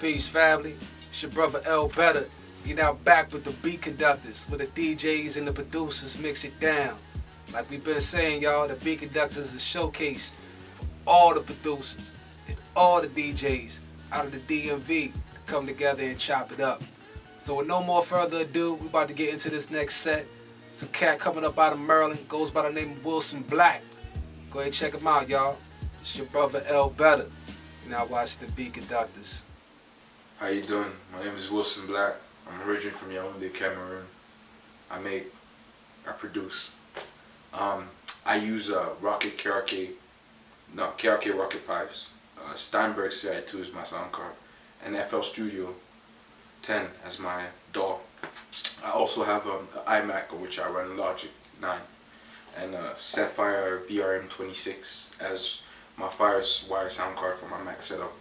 Peace, family. It's your brother eLBetta. You're now back with the Beat Konductaz, where the DJs and the producers mix it down. Like we've been saying, y'all, the Beat Konductaz is a showcase for all the producers and all the DJs out of the DMV to come together and chop it up. So with no more further ado, we're about to get into this next set. It's a cat coming up out of Maryland, goes by the name of Wilson Black. Go ahead and check him out, y'all. It's your brother eLBetta. You're now watching the Beat Konductaz. How you doing? My name is Wilson Black. I'm originally from Yaoundé, Cameroon. I produce. I use KRK Rocket 5s. Steinberg CI2 is my sound card. And FL Studio 10 as my DAW. I also have an iMac on which I run Logic 9. And Sapphire VRM26 as my FireWire sound card for my Mac setup.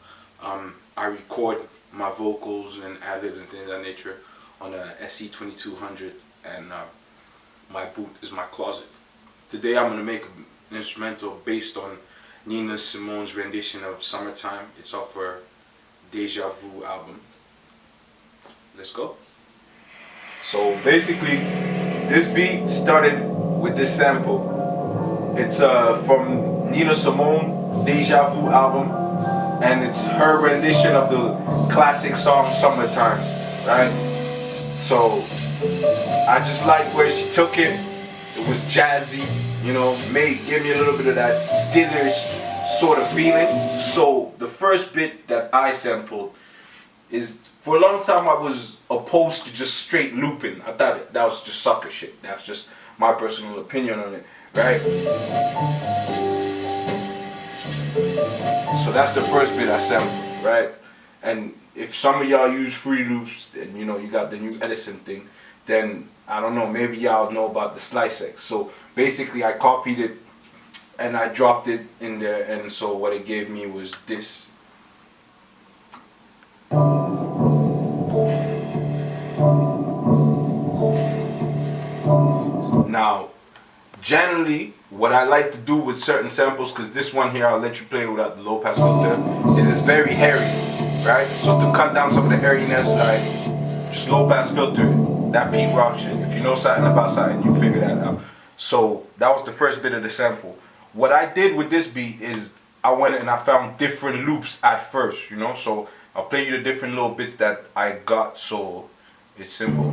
I record my vocals and ad-libs and things of that nature on a SE2200, and my boot is my closet. Today I'm going to make an instrumental based on Nina Simone's rendition of Summertime. It's off her Deja Vu album. Let's go. So basically, this beat started with this sample. It's from Nina Simone Deja Vu album, and it's her rendition of the classic song Summertime, right? So I just like where she took it. It was jazzy, you know, gave me a little bit of that dinner sort of feeling. So the first bit that I sampled is, for a long time I was opposed to just straight looping. I thought that was just sucker shit. That's just my personal opinion on it, right? So that's the first bit I sampled, right? And if some of y'all use free loops and you know you got the new Edison thing, then I don't know, maybe y'all know about the Slice X. So basically I copied it and I dropped it in there, and so what it gave me was this. Now, generally, what I like to do with certain samples, because this one here I'll let you play without the low pass filter, is it's very hairy, right? So to cut down some of the hairiness, like just low pass filter, that Pete Rock shit. If you know something about something, you figure that out. So that was the first bit of the sample. What I did with this beat is I went and I found different loops at first, you know. So I'll play you the different little bits that I got, so it's simple.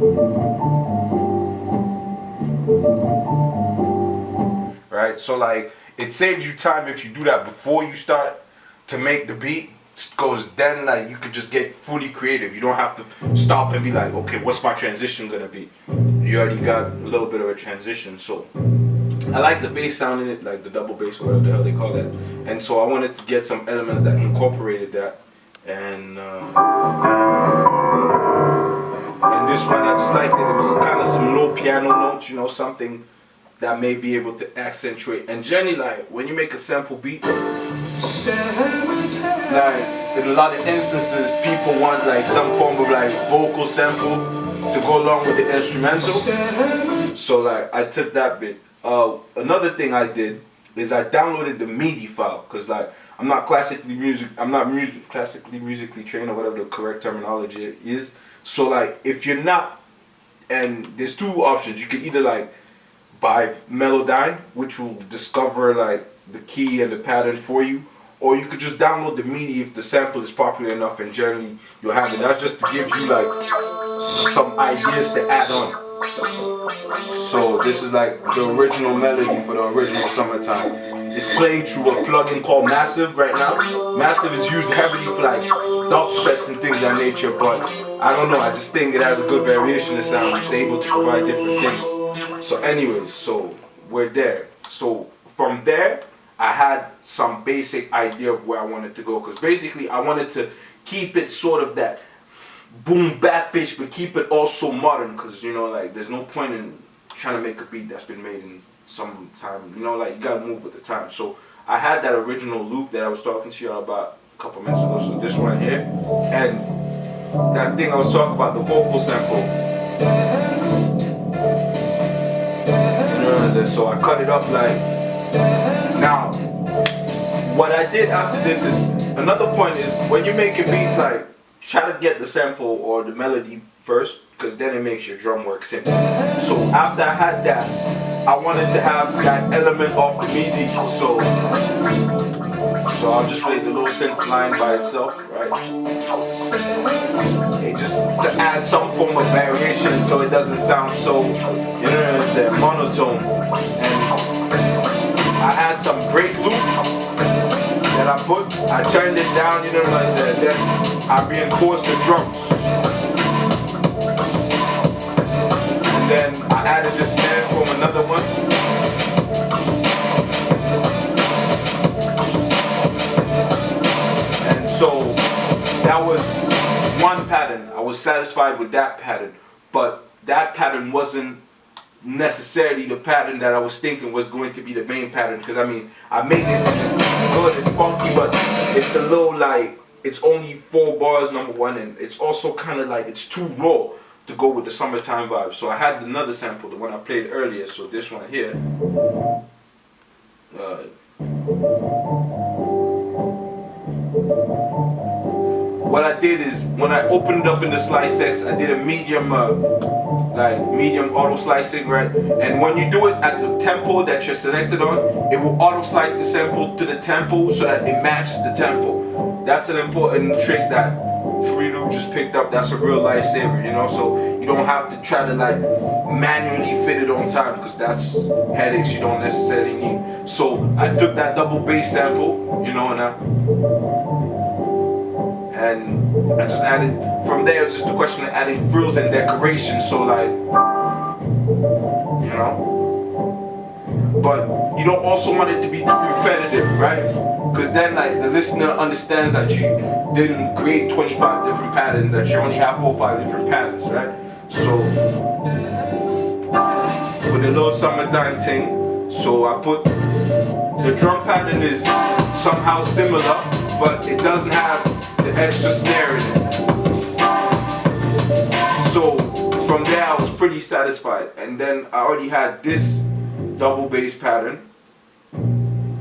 Right, so like it saves you time if you do that before you start to make the beat, because then like you could just get fully creative. You don't have to stop and be like, okay, what's my transition gonna be? You already got a little bit of a transition. So I like the bass sound in it, like the double bass or whatever the hell they call that. And so I wanted to get some elements that incorporated that. And this one I just liked it. It was kind of some low piano notes, you know, something that may be able to accentuate. And generally, like when you make a sample beat, like in a lot of instances people want like some form of like vocal sample to go along with the instrumental. So like I took that bit. Another thing I did is I downloaded the MIDI file, because like I'm not classically musically trained, or whatever the correct terminology is. So like if you're not, and there's two options, you can either like buy Melodyne, which will discover like the key and the pattern for you, or you could just download the MIDI if the sample is popular enough, and generally you'll have it. That's just to give you like some ideas to add on. So this is like the original melody for the original Summertime. It's playing through a plugin called Massive right now. Massive is used heavily for like dub sets and things of that nature, but I don't know, I just think it has a good variation of sound. It's able to provide different things. So anyways, so we're there. So from there, I had some basic idea of where I wanted to go, because basically I wanted to keep it sort of that boom bap pitch, but keep it also modern, because you know, like there's no point in trying to make a beat that's been made in some time, you know, like you gotta move with the time. So I had that original loop that I was talking to y'all about a couple minutes ago, so this one here, and that thing I was talking about, the vocal sample, you know what I'm saying? So I cut it up like, now what I did after this is, another point is, when you're making beats, like try to get the sample or the melody first, because then it makes your drum work simple. So after I had that, I wanted to have that element of the MIDI. So I'll just play the little synth line by itself, right? It just to add some form of variation so it doesn't sound so, you know, it's that monotone. And I had some break loop that I turned it down, you know, then I reinforced the drums. And then I added the snare from another one. And so that was one pattern. I was satisfied with that pattern, but that pattern wasn't necessarily the pattern that I was thinking was going to be the main pattern, because I mean, I made it and it's good, it's funky, but it's a little like, it's only 4 bars, number one, and it's also kind of like, it's too raw to go with the summertime vibe. So I had another sample, the one I played earlier, so this one here. What I did is, when I opened it up in the Slice X, I did a medium auto slicing, right? And when you do it at the tempo that you're selected on, it will auto slice the sample to the tempo so that it matches the tempo. That's an important trick that Free Loop just picked up. That's a real lifesaver, you know? So you don't have to try to like manually fit it on time, because that's headaches you don't necessarily need. So I took that double bass sample, you know, and I just added, from there it's just a question of adding frills and decoration, so like, you know, but you don't also want it to be too repetitive, right? Because then like the listener understands that you didn't create 25 different patterns, that you only have 4 or 5 different patterns, right? So with a little summertime thing, so I put, the drum pattern is somehow similar, but it doesn't have the extra snare in it. So from there I was pretty satisfied, and then I already had this double bass pattern.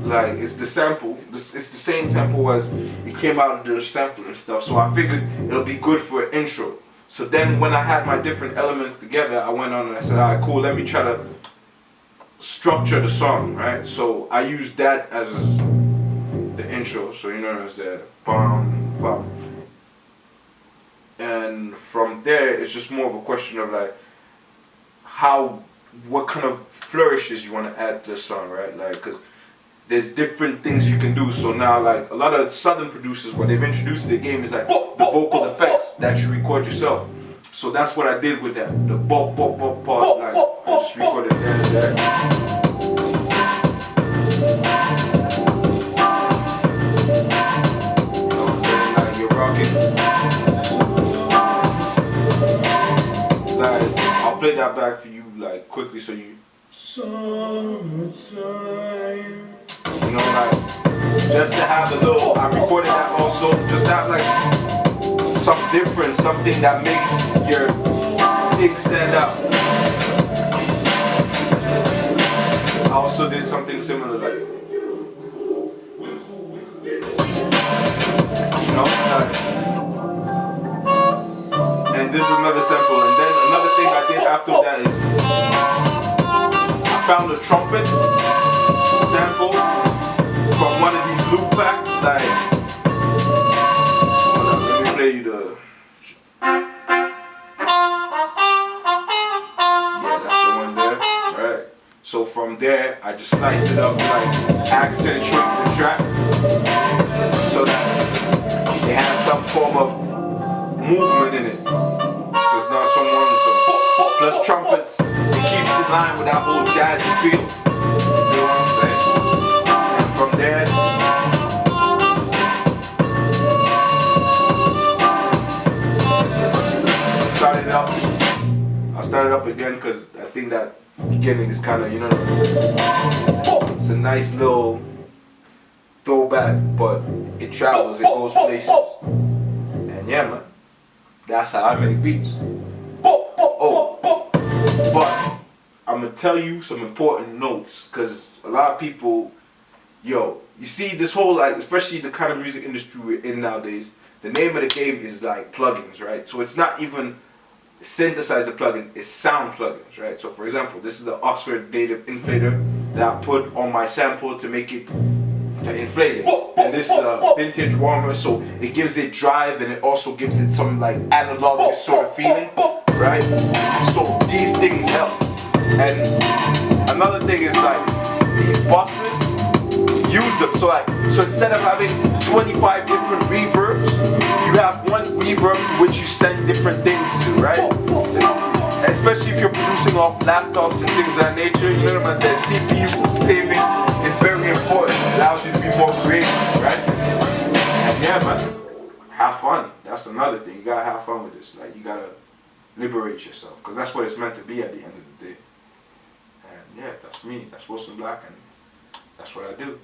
Like, it's the sample, it's the same tempo as it came out of the sample and stuff, so I figured it'll be good for an intro. So then when I had my different elements together, I went on and I said, alright, cool, let me try to structure the song, right? So I used that as the intro, so you know, it's the bum, bum. And from there, it's just more of a question of like, what kind of flourishes you want to add to the song, right? Like, because there's different things you can do. So now, like, a lot of southern producers, what they've introduced to the game is like the vocal effects that you record yourself. So that's what I did with that. The bop, bop, bop part, like, I just recorded there and there. Like, you're rocking. Like, I'll play that back for you, like, quickly so you. Summertime. You know, like, just to have a little, I recorded that also, just to have like some difference, something that makes your thing stand out. I also did something similar, like, you know, like, and this is another sample, and then another thing I did after that is, I found a trumpet sample from one of these loop packs, like, hold on, let me play you the, yeah, that's the one there, right? So from there, I just slice it up, like, accentuate the track, so that it has some form of movement in it, so it's not so monotone. Plus trumpets, it keeps in line with that whole jazzy feel, you know what I'm saying? From there, I started up again because I think that beginning is kind of, you know, it's a nice little throwback, but it travels, it goes places. And yeah, man, that's how I make beats. Oh, but I'm gonna tell you some important notes, because a lot of people, yo, you see this whole, like, especially the kind of music industry we're in nowadays, the name of the game is like plugins, right? So it's not even synthesizer plugin, it's sound plugins, right? So for example, this is the Oxford Native Inflator that I put on my sample to make it to inflate it. And this is a vintage warmer, so it gives it drive and it also gives it some like analog sort of feeling, right? So these things help. And another thing is like these buses, use them. So instead of having 25 different reverbs, you have one reverb which you send different things to, right? Especially if you're producing off laptops and things of that nature, you know what I'm saying? CPU saving is very important. It allows you to be more creative, right? And yeah, man, have fun. That's another thing. You gotta have fun with this. Like, you gotta liberate yourself, because that's what it's meant to be at the end of the day. And yeah, that's me. That's Wilson Black, and that's what I do.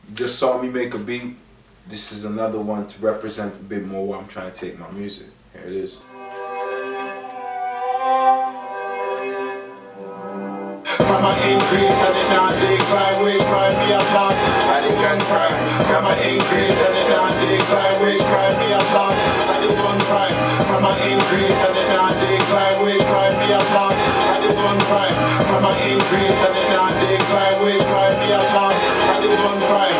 You just saw me make a beat. This is another one to represent a bit more where I'm trying to take my music. Here it is. From an increase and it not decline, which crime me a talk, and it can crime. From an increase and it not decline, which crime me a talk, and it gun crime. From an increase and it not decline, which crime me a talk, and it gun crime. From an increase and it not decline, which crime me a talk, and it gun crime.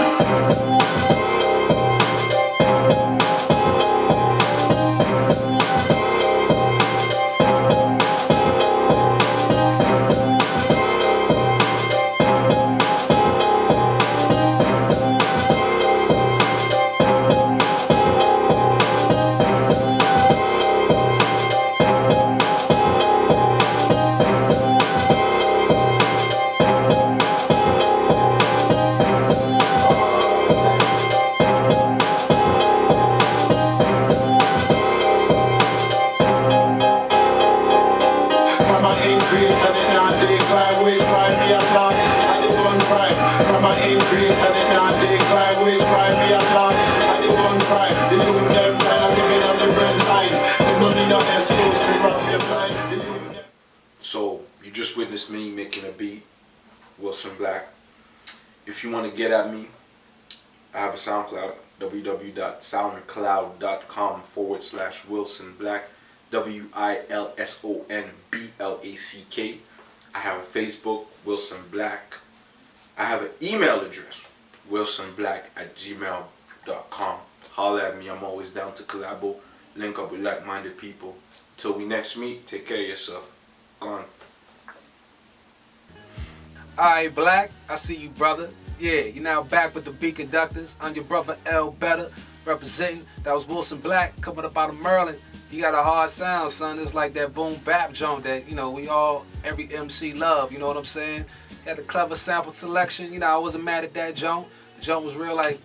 So you just witnessed me making a beat, Wilson Black. If you want to get at me, I have a SoundCloud, www.soundcloud.com/Wilson Black, WILSONBLACK. I have a Facebook, Wilson Black. I have an email address, wilsonblack@gmail.com. Holler at me, I'm always down to collabo, link up with like-minded people. Till we next meet, take care of yourself. Gone. Alright, Black, I see you, brother. Yeah, you're now back with the Beat Konductaz. I'm your brother eLBetta, representing. That was Wilson Black, coming up out of Maryland. You got a hard sound, son. It's like that boom bap joint that, you know, we all, every MC love, you know what I'm saying? Had a clever sample selection, you know, I wasn't mad at that joint. The joint was real, like,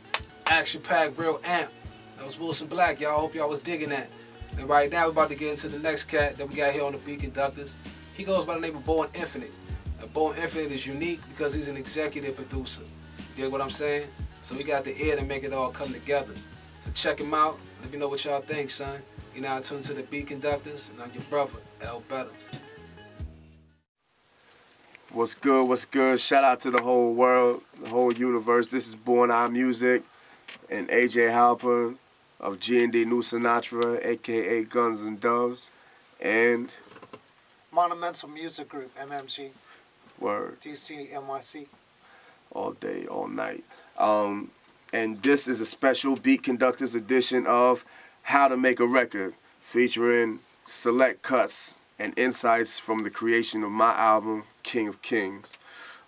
action-packed, real amp. That was Wilson Black, y'all. Hope y'all was digging that. And right now, we're about to get into the next cat that we got here on the Beat Konductaz. He goes by the name of Born Infinite. Born Infinite is unique because he's an executive producer. You get what I'm saying? So we got the ear to make it all come together. So check him out. Let me know what y'all think, son. You're now tuned to the Beat Konductaz, and I'm your brother, eLBetta. What's good, what's good? Shout out to the whole world, the whole universe. This is Born Eye Music and AJ Halpern of G&D New Sinatra, a.k.a. Guns and Doves, and Monumental Music Group, MMG. Word. DC, NYC. All day, all night. And this is a special Beat Konductaz edition of How to Make a Record, featuring select cuts and insights from the creation of my album, King of Kings.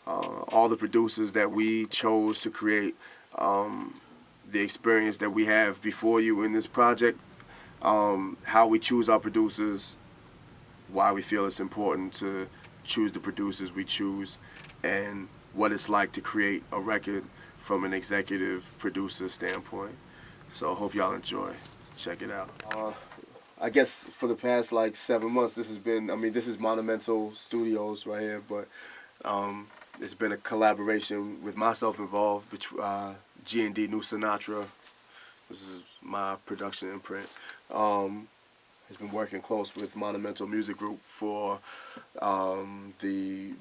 All the producers that we chose to create the experience that we have before you in this project, how we choose our producers, why we feel it's important to choose the producers we choose, and what it's like to create a record from an executive producer standpoint. So I hope y'all enjoy. Check it out. I guess for the past like 7 months, this has been, this is Monumental Studios right here, but it's been a collaboration with myself involved, between G&D New Sinatra. This is my production imprint. Has been working close with Monumental Music Group for the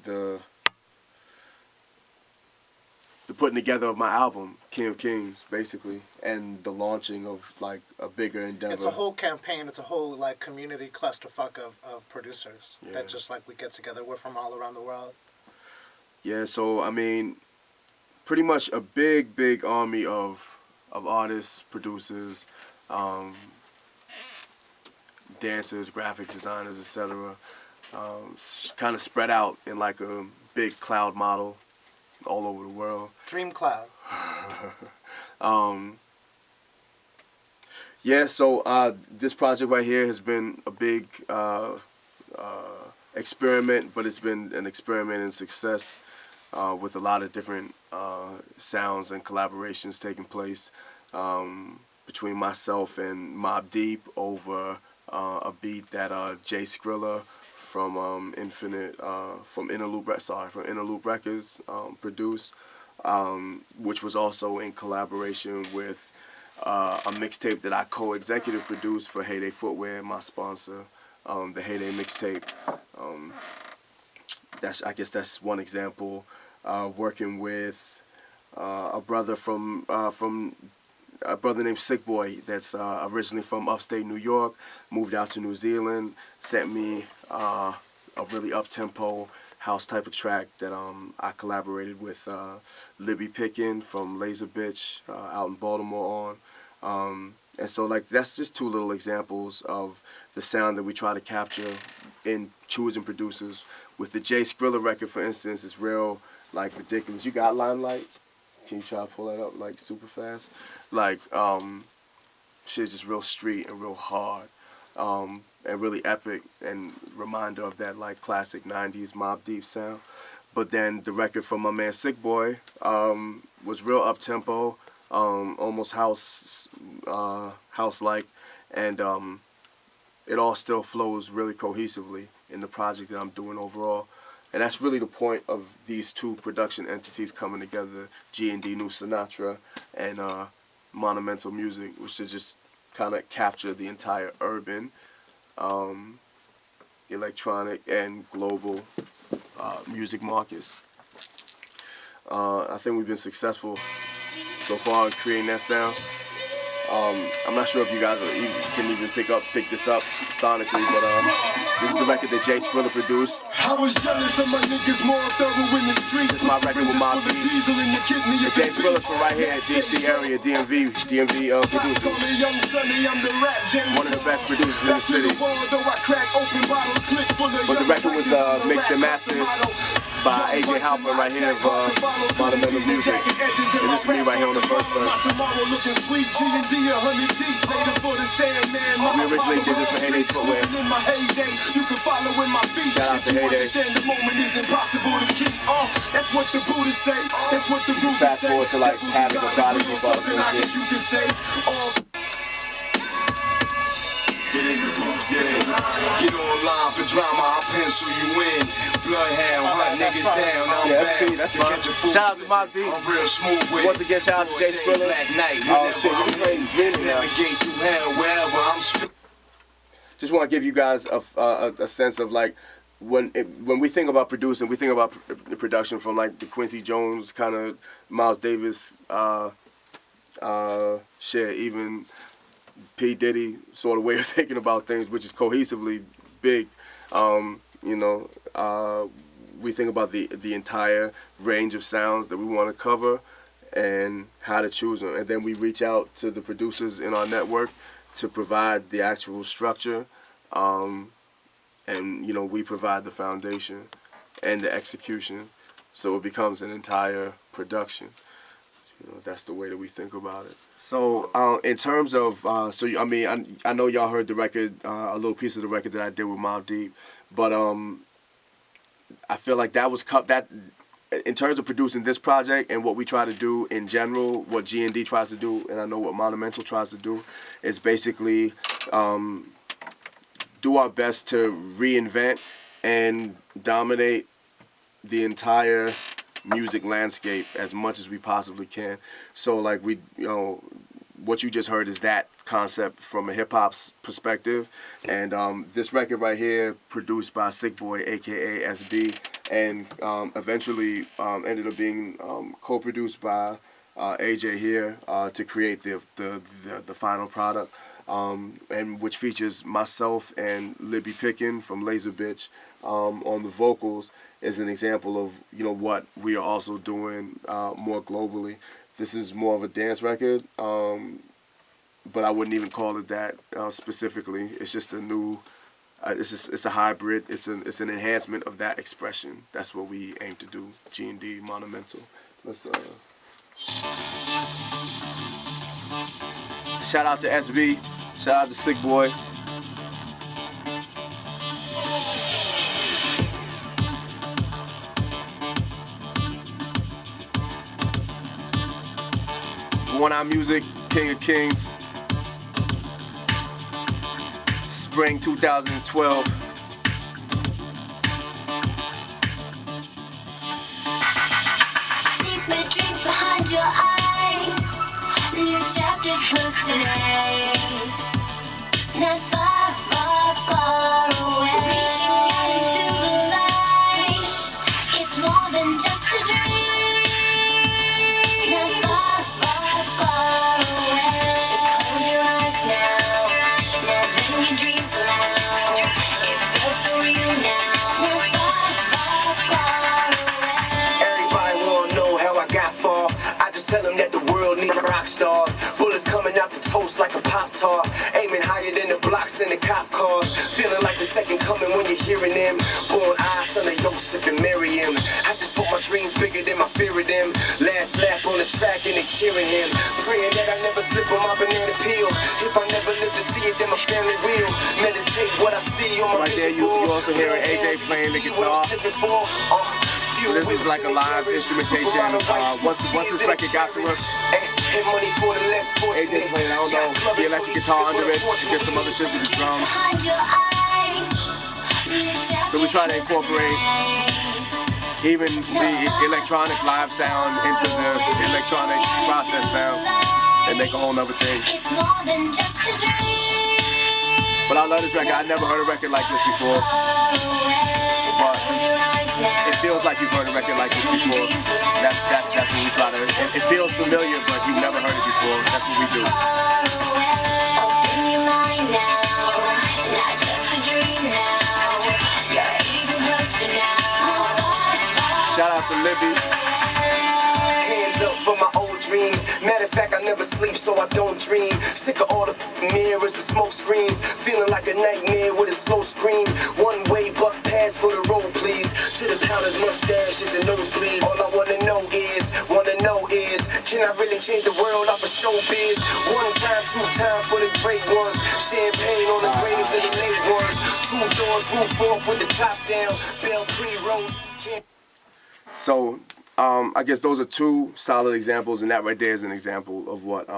putting together of my album, King of Kings, basically, and the launching of like a bigger endeavor. It's a whole campaign. It's a whole like community clusterfuck of producers Yeah. that just like we get together. We're from all around the world. Yeah, so I mean, pretty much a big army of artists, producers, dancers, graphic designers, etc. Kind of spread out in like a big cloud model all over the world. Dream Cloud. Yeah, so this project right here has been a big experiment, but it's been an experiment in success with a lot of different sounds and collaborations taking place between myself and Mobb Deep over a beat that Jay Skrilla from Interloop Records produced, which was also in collaboration with a mixtape that I co-executive produced for Heyday Footwear, my sponsor, the Heyday mixtape. I guess that's one example. Working with a brother a brother named Sick Boy that's originally from upstate New York, moved out to New Zealand, sent me a really up-tempo house type of track that I collaborated with Libby Pickin from Laser Bitch out in Baltimore on. And so like that's just two little examples of the sound that we try to capture in choosing producers. With the Jay Skrilla record, for instance, it's real like ridiculous. You got Limelight? Can you try to pull that up like super fast? Like shit just real street and real hard. And really epic and reminder of that like classic 90s Mobb Deep sound. But then the record from my man Sick Boy was real up-tempo, almost house-like, and it all still flows really cohesively in the project that I'm doing overall. And that's really the point of these two production entities coming together, G&D New Sinatra and Monumental Music, which to just kind of capture the entire urban, electronic, and global music markets. I think we've been successful so far in creating that sound. I'm not sure if you guys can even pick this up sonically, but this is the record that Jay Skrilla produced. I was jealous of my niggas more thorough in the street. This is my record with Mobb Deep. The Jay Skrilla's from right here, DC area, DMV producer. One of the best producers in the city. But the record was mixed and mastered by AJ Halpern right here of Monumental Music. And this is me right here on the first verse. We originally did this for Heyday Footwear. Shout out to Heyday. Fast forward to like Havoc or Prodigy Bucks and shit. Get online for drama, I'll pencil you in. Bloodhound, hunt niggas down. I'm Yeah, back. that's fine. Shout out to Mobb Deep. I'm real smooth with Once again, shout out to Jay Skrilla. Oh shit, we playing Dreaming now. Navigate through hell wherever I'm Just want to give you guys a sense of like when we think about producing, we think about the production from like the Quincy Jones kind of Miles Davis shit, even P. Diddy sort of way of thinking about things, which is cohesively big. We think about the entire range of sounds that we want to cover and how to choose them. And then we reach out to the producers in our network to provide the actual structure. And, we provide the foundation and the execution. So it becomes an entire production. That's the way that we think about it. So in terms of, I know y'all heard the record, a little piece of the record that I did with Mobb Deep, but I feel like that was that in terms of producing this project and what we try to do in general, what G&D tries to do, and I know what Monumental tries to do, is basically do our best to reinvent and dominate the entire music landscape as much as we possibly can. So like we what you just heard is that concept from a hip hop's perspective, and this record right here, produced by Sick Boy, aka SB, and eventually ended up being co-produced by AJ here to create the final product, and which features myself and Libby Pickin from Laser Bitch on the vocals, is an example of what we are also doing more globally. This is more of a dance record, but I wouldn't even call it that specifically. It's just a new, it's a hybrid. It's an enhancement of that expression. That's what we aim to do. G&D Monumental. Let's shout out to SB. Shout out to Sick Boy. One Eye Music, King of Kings. Spring 2012. Deep mid drinks behind your eyes. New chapters close today. Not far, far, far away. Reaching out into the light. It's more than just a dream. Not far, far, far away. Just close your eyes now. More than your dreams allow. It feels so real now. Not far, far, far away. Everybody wanna know how I got far. I just tell them that the world needs rock stars. Bullets coming out the toast like a Pop-Tart. Aiming higher than the blocks and the cop cars. Feeling like the second coming when you're hearing them. Born I, son of Joseph and Miriam. I just hope my dreams bigger than my fear of them. Last lap on the track and they cheering him. Praying that I never slip on my banana peel. If I never live to see it, then my family will. Meditate what I see on my Right there, vision you board. also hear AJ playing the guitar. This is like a live instrumentation. Once this record got to us, AJ playing, I don't know, the electric guitar under it, and get some other shit with the drums. So we try to incorporate even the electronic live sound into the electronic process sound and make a whole nother thing. But I love this record. I never heard a record like this before. But it feels like you've heard a record like this before. That's what we try to. It feels familiar, but you've never heard it before. That's what we do. Open your mind now, not just a dream now. You're even closer now. Shout out to Libby. Hands up for my old dreams. Matter of fact, I never sleep, so I don't dream. Sick of all the mirrors and smoke screens. Feeling like a nightmare with a slow screen. One way bus pass for the road, please. To the powdered mustaches and nosebleeds. All I wanna know is, can I really change the world off of showbiz? One time, two time for the great ones. Champagne on the graves of the late ones. Two doors, roof off with the top down. Bell pre-road. So I guess those are two solid examples, and that right there is an example of what,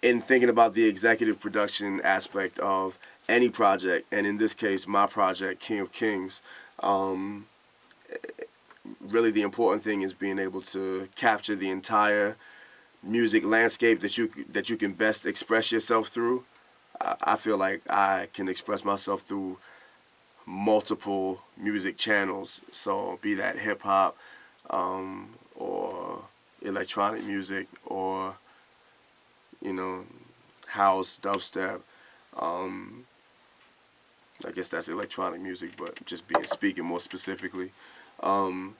in thinking about the executive production aspect of any project, and in this case, my project, King of Kings, really the important thing is being able to capture the entire music landscape that you can best express yourself through. I feel like I can express myself through multiple music channels, so be that hip hop or electronic music or house, dubstep. I guess that's electronic music, but just speaking more specifically, or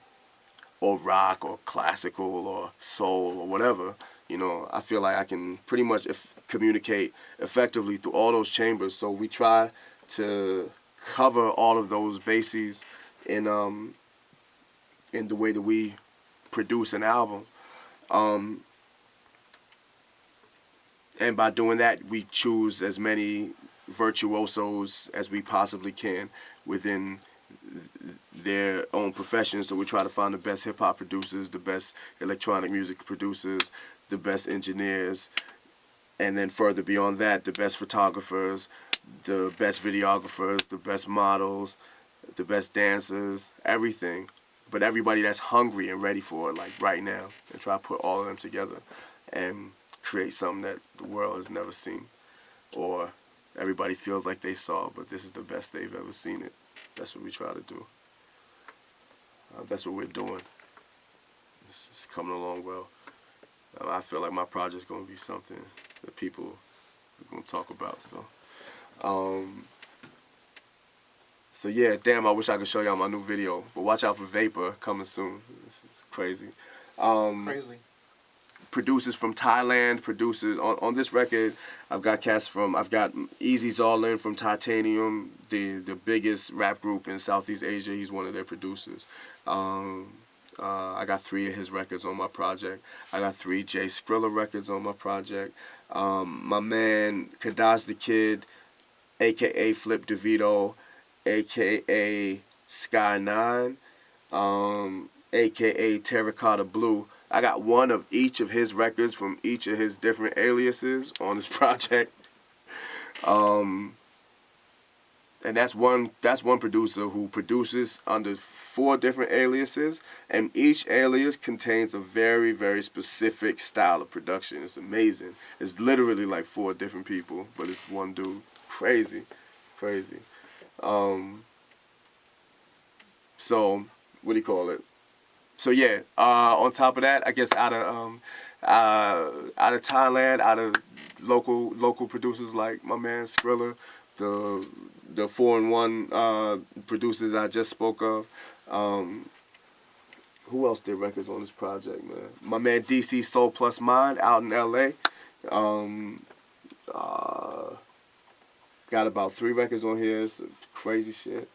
rock or classical or soul or whatever. I feel like I can pretty much communicate effectively through all those chambers. So we try to cover all of those bases in the way that we produce an album, and by doing that, we choose as many virtuosos as we possibly can within their own professions. So we try to find the best hip hop producers, the best electronic music producers, the best engineers, and then further beyond that, the best photographers, the best videographers, the best models, the best dancers, everything. But everybody that's hungry and ready for it, like right now, and try to put all of them together. and create something that the world has never seen, or everybody feels like they saw, but this is the best they've ever seen it. That's what we try to do. That's what we're doing. It's coming along well. I feel like my project's going to be something that people are going to talk about. So yeah, damn, I wish I could show y'all my new video. But watch out for Vapor coming soon. This is crazy. Crazy. Producers from Thailand, producers on this record. I've got Easy Zallin from Titanium, the biggest rap group in Southeast Asia. He's one of their producers. I got 3 of his records on my project. I got 3 Jay Skrilla records on my project. My man Kadaj the Kid, a.k.a. Flip DeVito, a.k.a. Sky 9, a.k.a. Terracotta Blue. I got 1 of each of his records from each of his different aliases on this project. And that's one producer who produces under 4 different aliases, and each alias contains a very, very specific style of production. It's amazing. It's literally like 4 different people, but it's one dude. Crazy. So what do you call it? So yeah, on top of that, I guess out of Thailand, out of local producers like my man Skrilla, the 4-in-1 producers that I just spoke of. Who else did records on this project, man? My man DC Soul Plus Mind out in LA. Got about 3 records on here. Some crazy shit.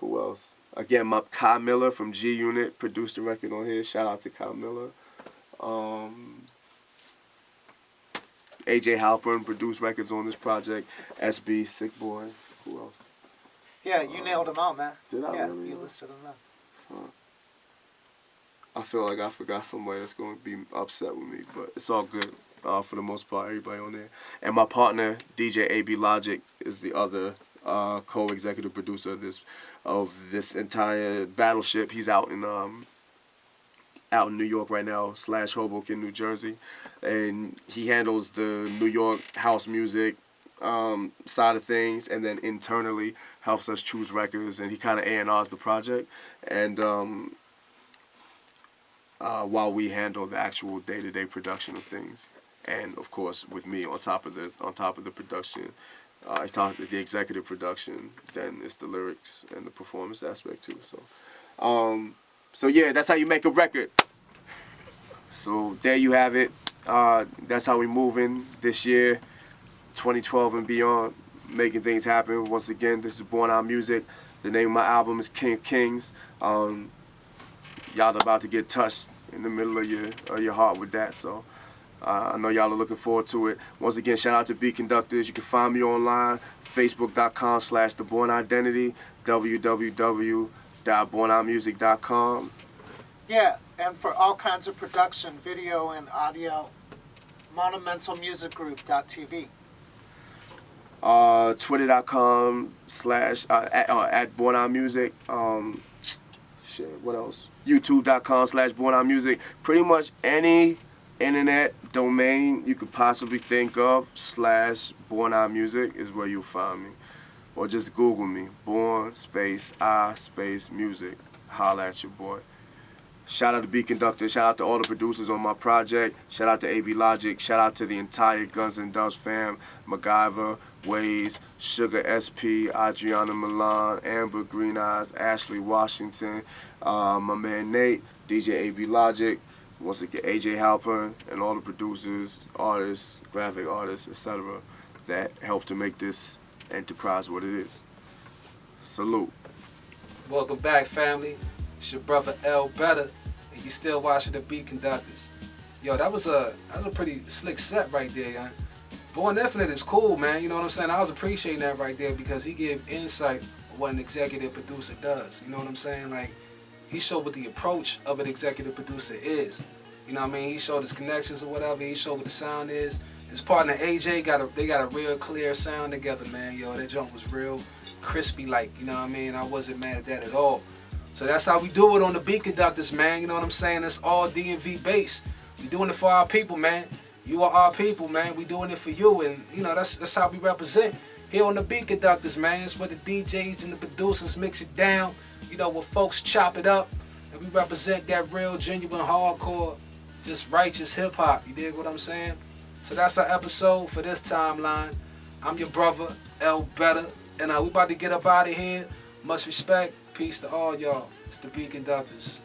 Who else? Again, my Kai Miller from G Unit produced a record on here. Shout out to Kai Miller. AJ Halpern produced records on this project. SB, Sick Boy. Who else? Yeah, you nailed them out, man. Did I Yeah, really? you listed them out. I feel like I forgot somebody that's going to be upset with me, but it's all good for the most part, everybody on there. And my partner, DJ AB Logic, is the other co-executive producer of this entire Battleship. He's out in New York right now, / Hoboken, New Jersey. And he handles the New York house music side of things, and then internally helps us choose records, and he kind of A&Rs the project. And while we handle the actual day-to-day production of things, and of course with me on top of the production, the executive production, then it's the lyrics and the performance aspect too. So yeah, that's how you make a record. So there you have it. That's how we moving this year, 2012 and beyond, making things happen. Once again, this is Born Out Music. The name of my album is King of Kings. Y'all about to get touched in the middle of your heart with that. So I know y'all are looking forward to it. Once again, shout out to Beat Konductaz. You can find me online, facebook.com/thebornidentity, www.bornoutmusic.com. Yeah, and for all kinds of production, video and audio, monumentalmusicgroup.tv. Twitter.com/ at bornoutmusic. What else? YouTube.com/bornoutmusic. Pretty much any internet domain you could possibly think of /bornoutmusic is where you'll find me. Or just Google me, Born space I space music. Holla at your boy. Shout out to Beat Konductaz. Shout out to all the producers on my project. Shout out to AB Logic. Shout out to the entire Guns N' Dubs fam. MacGyver, Waze, Sugar SP, Adriana Milan, Amber Green Eyes, Ashley Washington, my man Nate, DJ AB Logic, once again AJ Halpern, and all the producers, artists, graphic artists, etc. that helped to make this enterprise what it is. Salute. Welcome back, family. It's your brother eLBetta, and you still watching the Beat Konductaz. Yo, that was a pretty slick set right there, man. Born Infinite is cool, man. You know what I'm saying? I was appreciating that right there because he gave insight on what an executive producer does. You know what I'm saying? Like, he showed what the approach of an executive producer is. You know what I mean? He showed his connections or whatever. He showed what the sound is. His partner AJ got a real clear sound together, man. Yo, that joint was real crispy, like, you know what I mean? I wasn't mad at that at all. So that's how we do it on the Beat Konductaz, man. You know what I'm saying? It's all DMV based. We doing it for our people, man. You are our people, man. We doing it for you, and you know that's how we represent here on the Beat Konductaz, man. It's where the DJs and the producers mix it down. You know, where folks chop it up, and we represent that real, genuine, hardcore, just righteous hip hop. You dig what I'm saying? So that's our episode for this timeline. I'm your brother, eLBetta, and we about to get up out of here. Much respect, peace to all y'all. It's the Beat Konductaz.